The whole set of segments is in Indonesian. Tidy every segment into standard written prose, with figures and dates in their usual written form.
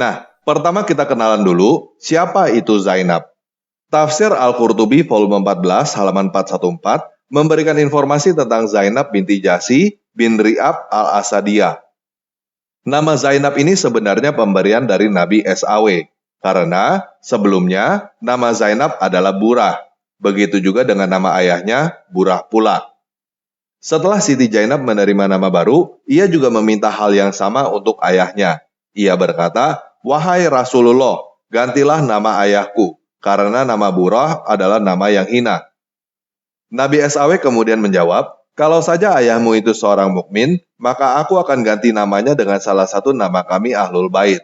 Nah, pertama kita kenalan dulu, siapa itu Zainab? Tafsir Al-Qurtubi volume 14 halaman 414 memberikan informasi tentang Zainab binti Jahsy bin Ri'ab al-Asadiyah. Nama Zainab ini sebenarnya pemberian dari Nabi SAW, karena sebelumnya nama Zainab adalah Burah. Begitu juga dengan nama ayahnya, Burah pula. Setelah Siti Zainab menerima nama baru, ia juga meminta hal yang sama untuk ayahnya. Ia berkata, "Wahai Rasulullah, gantilah nama ayahku, karena nama Burah adalah nama yang hina." Nabi SAW kemudian menjawab, "Kalau saja ayahmu itu seorang mukmin, maka aku akan ganti namanya dengan salah satu nama kami Ahlul Bait.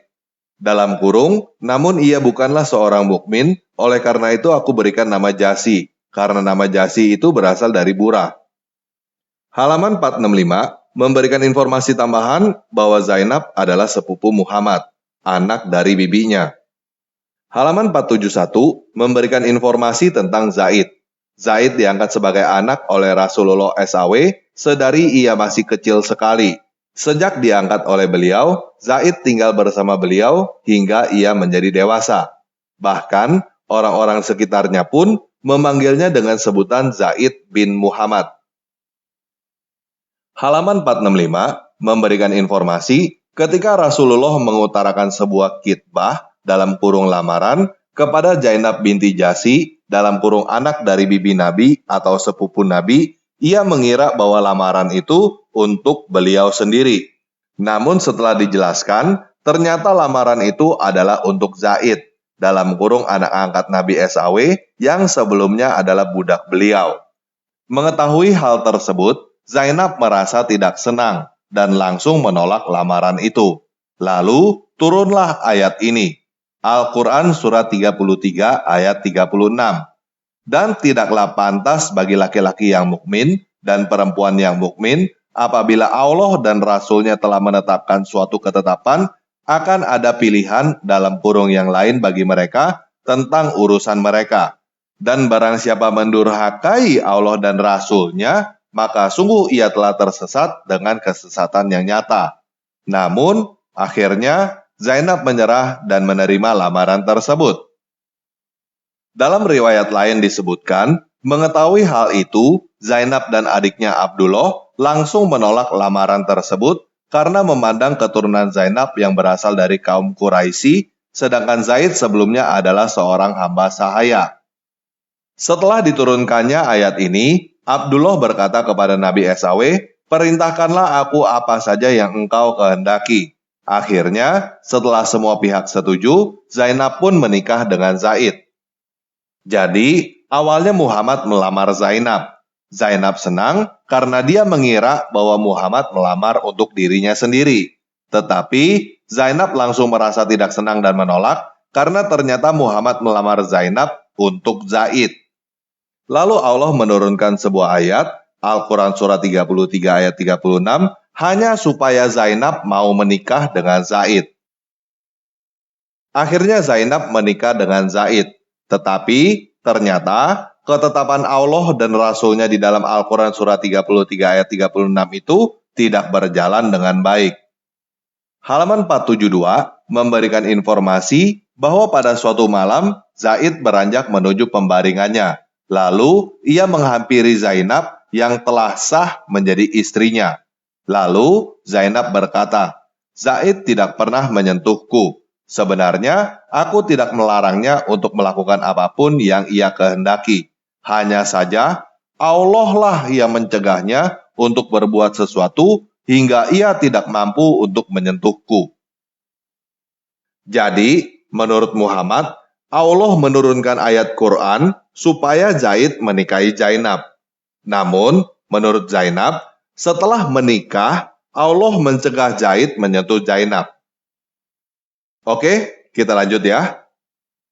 Dalam kurung, namun ia bukanlah seorang mukmin, oleh karena itu aku berikan nama Jahsy, karena nama Jahsy itu berasal dari Burah." Halaman 465 memberikan informasi tambahan bahwa Zainab adalah sepupu Muhammad, anak dari bibinya. Halaman 471 memberikan informasi tentang Zaid. Zaid diangkat sebagai anak oleh Rasulullah SAW sedari ia masih kecil sekali. Sejak diangkat oleh beliau, Zaid tinggal bersama beliau hingga ia menjadi dewasa. Bahkan, orang-orang sekitarnya pun memanggilnya dengan sebutan Zaid bin Muhammad. Halaman 465 memberikan informasi ketika Rasulullah mengutarakan sebuah khitbah dalam kurung lamaran kepada Zainab binti Jahsy dalam kurung anak dari bibi Nabi atau sepupu Nabi, ia mengira bahwa lamaran itu untuk beliau sendiri. Namun setelah dijelaskan, ternyata lamaran itu adalah untuk Zaid dalam kurung anak angkat Nabi SAW yang sebelumnya adalah budak beliau. Mengetahui hal tersebut, Zainab merasa tidak senang dan langsung menolak lamaran itu. Lalu turunlah ayat ini. Al-Quran Surat 33 ayat 36. Dan tidaklah pantas bagi laki-laki yang mukmin dan perempuan yang mukmin apabila Allah dan Rasul-Nya telah menetapkan suatu ketetapan akan ada pilihan dalam kurung yang lain bagi mereka tentang urusan mereka. Dan barang siapa mendurhakai Allah dan Rasul-Nya, maka sungguh ia telah tersesat dengan kesesatan yang nyata. Namun, akhirnya Zainab menyerah dan menerima lamaran tersebut. Dalam riwayat lain disebutkan, mengetahui hal itu, Zainab dan adiknya Abdullah langsung menolak lamaran tersebut karena memandang keturunan Zainab yang berasal dari kaum Quraisy, sedangkan Zaid sebelumnya adalah seorang hamba sahaya. Setelah diturunkannya ayat ini, Abdullah berkata kepada Nabi SAW, "Perintahkanlah aku apa saja yang engkau kehendaki." Akhirnya, setelah semua pihak setuju, Zainab pun menikah dengan Zaid. Jadi, awalnya Muhammad melamar Zainab. Zainab senang karena dia mengira bahwa Muhammad melamar untuk dirinya sendiri. Tetapi, Zainab langsung merasa tidak senang dan menolak karena ternyata Muhammad melamar Zainab untuk Zaid. Lalu Allah menurunkan sebuah ayat, Al-Quran Surat 33 ayat 36, hanya supaya Zainab mau menikah dengan Zaid. Akhirnya Zainab menikah dengan Zaid. Tetapi ternyata ketetapan Allah dan Rasul-Nya di dalam Al-Quran Surat 33 ayat 36 itu tidak berjalan dengan baik. Halaman 472 memberikan informasi bahwa pada suatu malam Zaid beranjak menuju pembaringannya. Lalu ia menghampiri Zainab yang telah sah menjadi istrinya. Lalu Zainab berkata, "Zaid tidak pernah menyentuhku. Sebenarnya aku tidak melarangnya untuk melakukan apapun yang ia kehendaki. Hanya saja Allah lah yang mencegahnya untuk berbuat sesuatu hingga ia tidak mampu untuk menyentuhku." Jadi, menurut Muhammad, Allah menurunkan ayat Quran supaya Zaid menikahi Zainab. Namun, menurut Zainab, setelah menikah, Allah mencegah Zaid menyentuh Zainab. Oke, kita lanjut ya.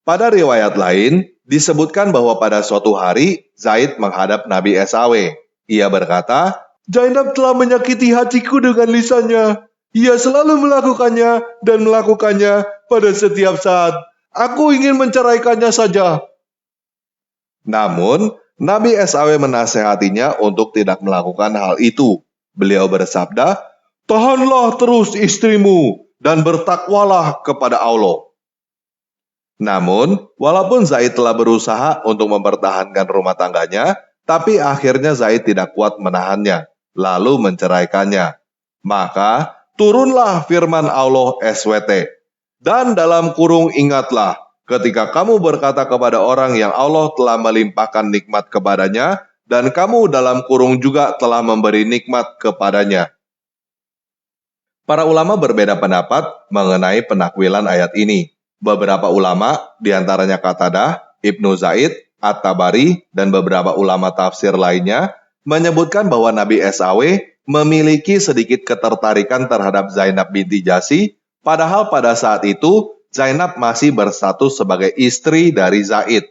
Pada riwayat lain, disebutkan bahwa pada suatu hari, Zaid menghadap Nabi SAW. Ia berkata, "Zainab telah menyakiti hatiku dengan lisannya. Ia selalu melakukannya dan melakukannya pada setiap saat. Aku ingin menceraikannya saja." Namun, Nabi SAW menasehatinya untuk tidak melakukan hal itu. Beliau bersabda, "Tahanlah terus istrimu dan bertakwalah kepada Allah. Namun, walaupun Zaid telah berusaha untuk mempertahankan rumah tangganya, tapi akhirnya Zaid tidak kuat menahannya, lalu menceraikannya. Maka, turunlah firman Allah SWT. Dan dalam kurung ingatlah, ketika kamu berkata kepada orang yang Allah telah melimpahkan nikmat kepadanya, dan kamu dalam kurung juga telah memberi nikmat kepadanya. Para ulama berbeda pendapat mengenai penakwilan ayat ini. Beberapa ulama, diantaranya Qatadah, Ibnu Zaid, At-Tabari, dan beberapa ulama tafsir lainnya, menyebutkan bahwa Nabi SAW memiliki sedikit ketertarikan terhadap Zainab binti Jahsy, padahal pada saat itu Zainab masih berstatus sebagai istri dari Zaid.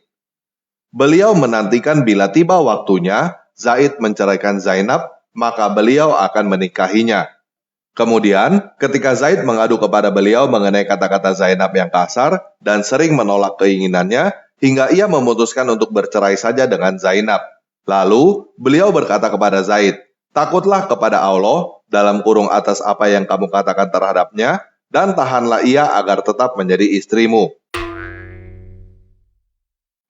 Beliau menantikan bila tiba waktunya Zaid menceraikan Zainab, maka beliau akan menikahinya. Kemudian, ketika Zaid mengadu kepada beliau mengenai kata-kata Zainab yang kasar dan sering menolak keinginannya, hingga ia memutuskan untuk bercerai saja dengan Zainab. Lalu, beliau berkata kepada Zaid, "Takutlah kepada Allah dalam kurung atas apa yang kamu katakan terhadapnya, dan tahanlah ia agar tetap menjadi istrimu."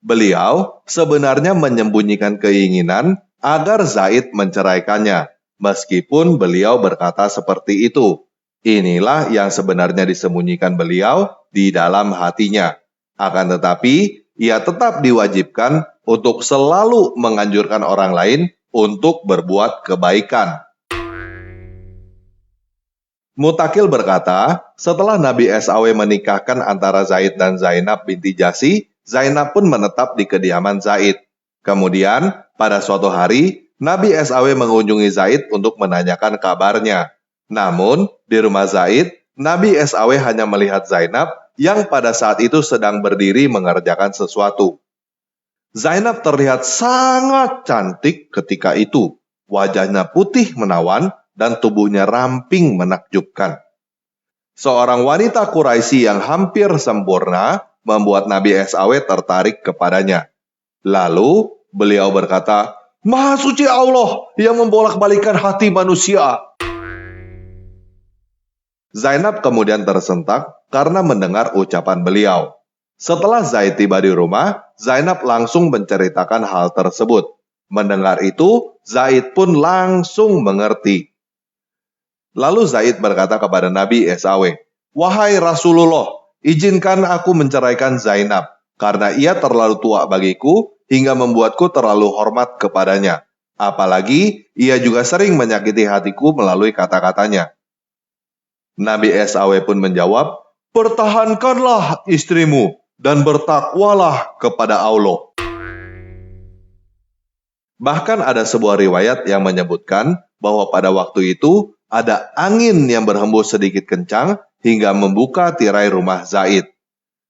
Beliau sebenarnya menyembunyikan keinginan agar Zaid menceraikannya. Meskipun beliau berkata seperti itu, inilah yang sebenarnya disembunyikan beliau di dalam hatinya. Akan tetapi, ia tetap diwajibkan untuk selalu menganjurkan orang lain untuk berbuat kebaikan. Mutakil berkata, setelah Nabi SAW menikahkan antara Zaid dan Zainab binti Jahsy, Zainab pun menetap di kediaman Zaid. Kemudian, pada suatu hari, Nabi SAW mengunjungi Zaid untuk menanyakan kabarnya. Namun, di rumah Zaid, Nabi SAW hanya melihat Zainab yang pada saat itu sedang berdiri mengerjakan sesuatu. Zainab terlihat sangat cantik ketika itu. Wajahnya putih menawan dan tubuhnya ramping menakjubkan. Seorang wanita Quraisy yang hampir sempurna membuat Nabi SAW tertarik kepadanya. Lalu, beliau berkata, "Maha suci Allah yang membolak-balikan hati manusia." Zainab kemudian tersentak karena mendengar ucapan beliau. Setelah Zaid tiba di rumah, Zainab langsung menceritakan hal tersebut. Mendengar itu, Zaid pun langsung mengerti. Lalu Zaid berkata kepada Nabi SAW, "Wahai Rasulullah, izinkan aku menceraikan Zainab, karena ia terlalu tua bagiku, hingga membuatku terlalu hormat kepadanya. Apalagi, ia juga sering menyakiti hatiku melalui kata-katanya." Nabi SAW pun menjawab, "Pertahankanlah istrimu, dan bertakwalah kepada Allah." Bahkan ada sebuah riwayat yang menyebutkan bahwa pada waktu itu, ada angin yang berhembus sedikit kencang hingga membuka tirai rumah Zaid.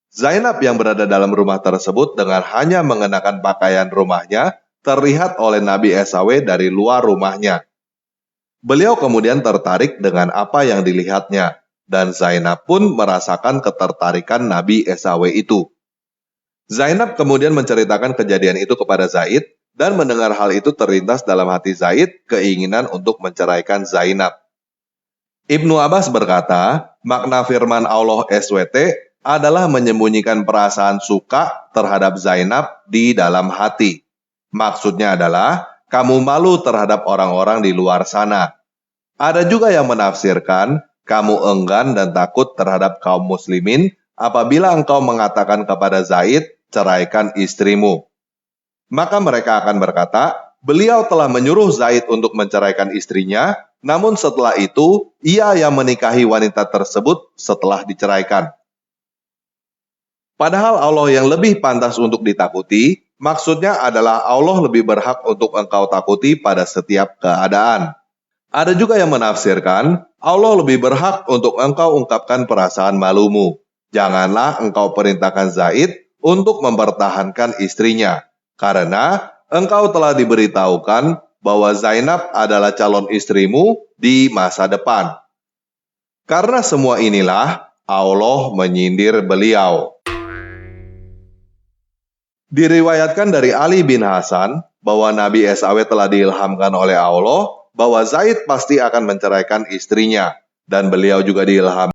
Zainab yang berada dalam rumah tersebut dengan hanya mengenakan pakaian rumahnya terlihat oleh Nabi SAW dari luar rumahnya. Beliau kemudian tertarik dengan apa yang dilihatnya, dan Zainab pun merasakan ketertarikan Nabi SAW itu. Zainab kemudian menceritakan kejadian itu kepada Zaid, dan mendengar hal itu terlintas dalam hati Zaid keinginan untuk menceraikan Zainab. Ibnu Abbas berkata, makna firman Allah SWT adalah menyembunyikan perasaan suka terhadap Zainab di dalam hati. Maksudnya adalah, kamu malu terhadap orang-orang di luar sana. Ada juga yang menafsirkan, kamu enggan dan takut terhadap kaum muslimin apabila engkau mengatakan kepada Zaid, ceraikan istrimu. Maka mereka akan berkata, beliau telah menyuruh Zaid untuk menceraikan istrinya, namun setelah itu, ia yang menikahi wanita tersebut setelah diceraikan. Padahal Allah yang lebih pantas untuk ditakuti, maksudnya adalah Allah lebih berhak untuk engkau takuti pada setiap keadaan. Ada juga yang menafsirkan, Allah lebih berhak untuk engkau ungkapkan perasaan malumu. Janganlah engkau perintahkan Zaid untuk mempertahankan istrinya, karena engkau telah diberitahukan bahwa Zainab adalah calon istrimu di masa depan. Karena semua inilah, Allah menyindir beliau. Diriwayatkan dari Ali bin Hasan bahwa Nabi SAW telah diilhamkan oleh Allah bahwa Zaid pasti akan menceraikan istrinya, dan beliau juga diilhamkan